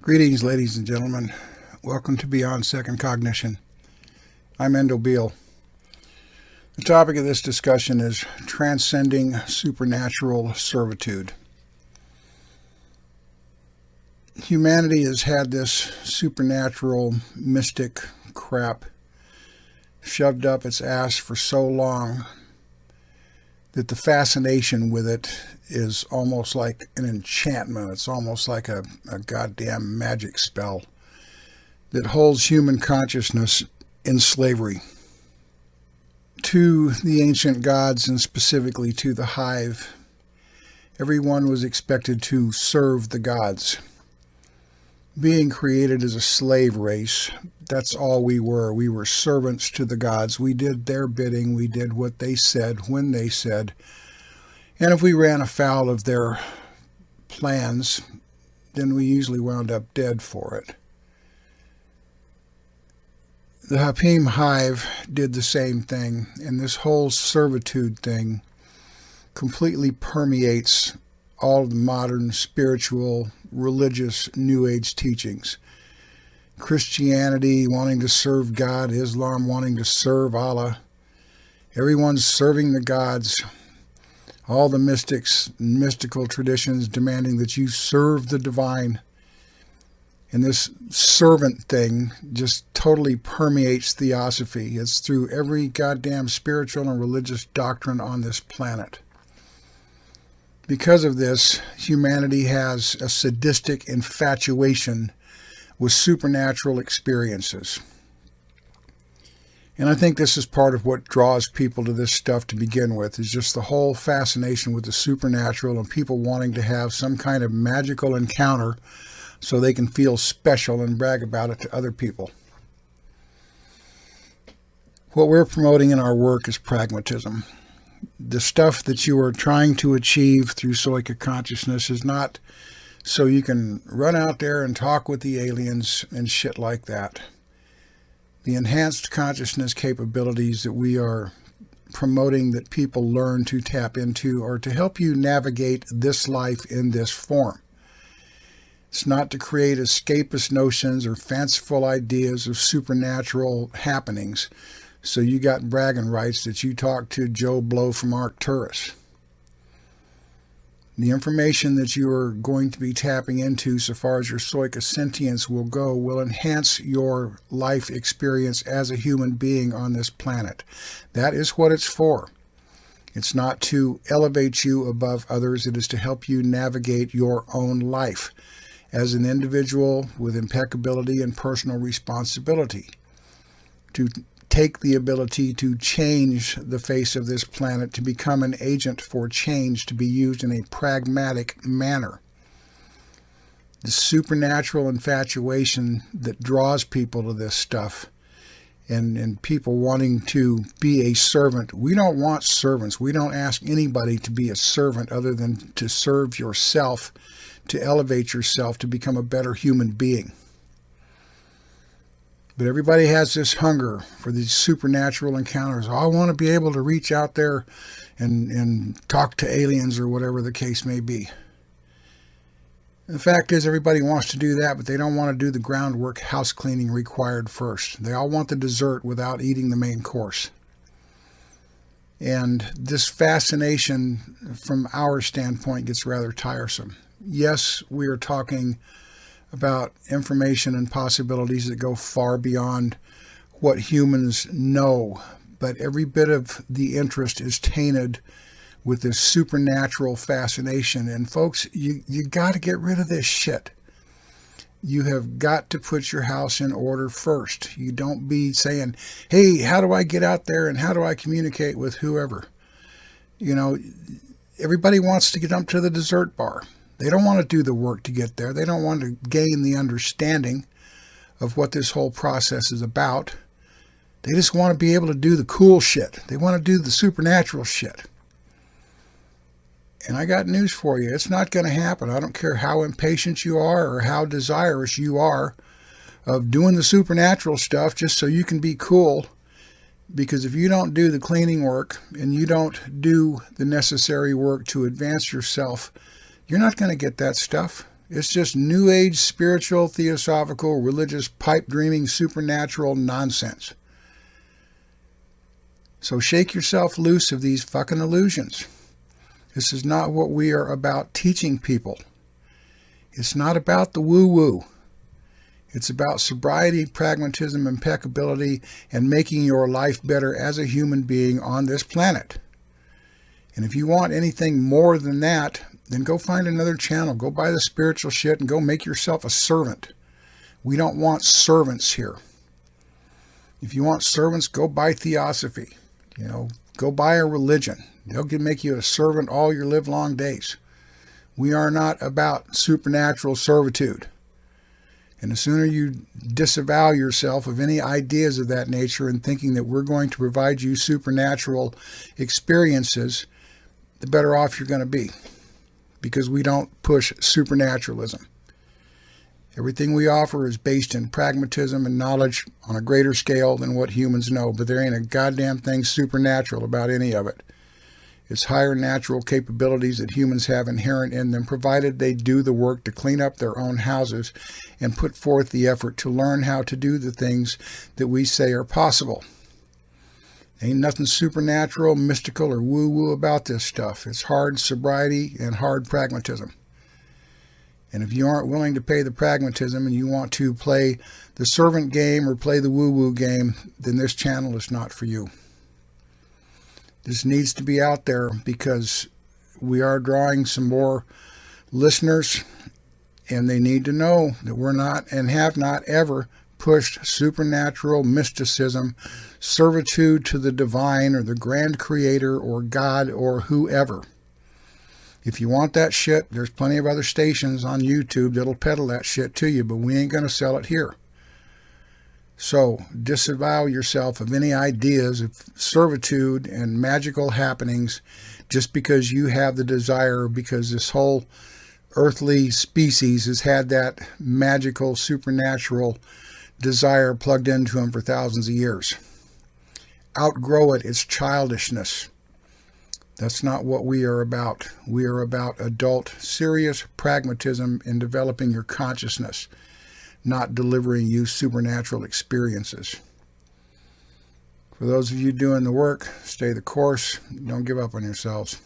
Greetings, ladies and gentlemen. Welcome to Beyond Second Cognition. I'm Beall. The topic of this discussion is Transcending Supernatural Servitude. Humanity has had this supernatural, mystic crap shoved up its ass for so long that the fascination with it is almost like an enchantment. It's almost like a goddamn magic spell that holds human consciousness in slavery. To the ancient gods, and specifically to the hive, everyone was expected to serve the gods. Being created as a slave race, that's all we were. We were servants to the gods. We did their bidding. We did what they said, when they said. And if we ran afoul of their plans, then we usually wound up dead for it. The Hapim hive did the same thing, and this whole servitude thing completely permeates all of the modern spiritual, religious, New Age teachings. Christianity wanting to serve God, Islam wanting to serve Allah. Everyone's serving the gods. All the mystics, mystical traditions demanding that you serve the divine. And this servant thing just totally permeates theosophy. It's through every goddamn spiritual and religious doctrine on this planet. Because of this, humanity has a sadistic infatuation with supernatural experiences. And I think this is part of what draws people to this stuff to begin with, is just the whole fascination with the supernatural and people wanting to have some kind of magical encounter so they can feel special and brag about it to other people. What we're promoting in our work is pragmatism. The stuff that you are trying to achieve through Soika consciousness is not so you can run out there and talk with the aliens and shit like that. The enhanced consciousness capabilities that we are promoting that people learn to tap into are to help you navigate this life in this form. It's not to create escapist notions or fanciful ideas of supernatural happenings, so you got bragging rights that you talk to Joe Blow from Arcturus. The information that you are going to be tapping into so far as your Soika sentience will go will enhance your life experience as a human being on this planet. That is what it's for. It's not to elevate you above others. It is to help you navigate your own life as an individual with impeccability and personal responsibility. To take the ability to change the face of this planet, to become an agent for change, to be used in a pragmatic manner. The supernatural infatuation that draws people to this stuff, and people wanting to be a servant. We don't want servants. We don't ask anybody to be a servant other than to serve yourself, to elevate yourself, to become a better human being. But everybody has this hunger for these supernatural encounters. Oh, I want to be able to reach out there and talk to aliens or whatever the case may be. The fact is, everybody wants to do that, but they don't want to do the groundwork, house cleaning required first. They all want the dessert without eating the main course. And this fascination, from our standpoint, gets rather tiresome. Yes, we are talking about information and possibilities that go far beyond what humans know, but every bit of the interest is tainted with this supernatural fascination. And folks, you got to get rid of this shit. You have got to put your house in order first. You don't be saying, hey, how do I get out there and how do I communicate with whoever? You know, everybody wants to get up to the dessert bar. They don't want to do the work to get there. They don't want to gain the understanding of what this whole process is about. They just want to be able to do the cool shit. They want to do the supernatural shit. And I got news for you. It's not going to happen. I don't care how impatient you are or how desirous you are of doing the supernatural stuff just so you can be cool. Because if you don't do the cleaning work and you don't do the necessary work to advance yourself, you're not going to get that stuff. It's just New Age, spiritual, theosophical, religious, pipe dreaming, supernatural nonsense. So shake yourself loose of these fucking illusions. This is not what we are about teaching people. It's not about the woo-woo. It's about sobriety, pragmatism, impeccability, and making your life better as a human being on this planet. And if you want anything more than that, then go find another channel. Go buy the spiritual shit and go make yourself a servant. We don't want servants here. If you want servants, go buy theosophy. Go buy a religion. They'll make you a servant all your livelong days. We are not about supernatural servitude. And the sooner you disavow yourself of any ideas of that nature and thinking that we're going to provide you supernatural experiences, the better off you're going to be. Because we don't push supernaturalism. Everything we offer is based in pragmatism and knowledge on a greater scale than what humans know, but there ain't a goddamn thing supernatural about any of it. It's higher natural capabilities that humans have inherent in them, provided they do the work to clean up their own houses and put forth the effort to learn how to do the things that we say are possible. Ain't nothing supernatural, mystical, or woo-woo about this stuff. It's hard sobriety and hard pragmatism. And if you aren't willing to pay the pragmatism and you want to play the servant game or play the woo-woo game, then this channel is not for you. This needs to be out there because we are drawing some more listeners, and they need to know that we're not and have not ever pushed supernatural mysticism, servitude to the divine or the grand creator or God or whoever. If you want that shit, there's plenty of other stations on YouTube that'll peddle that shit to you, but we ain't going to sell it here. So disavow yourself of any ideas of servitude and magical happenings just because you have the desire, because this whole earthly species has had that magical, supernatural desire plugged into them for thousands of years. Outgrow it. It's childishness. That's not what we are about. We are about adult, serious pragmatism in developing your consciousness, not delivering you supernatural experiences. For those of you doing the work, stay the course. Don't give up on yourselves.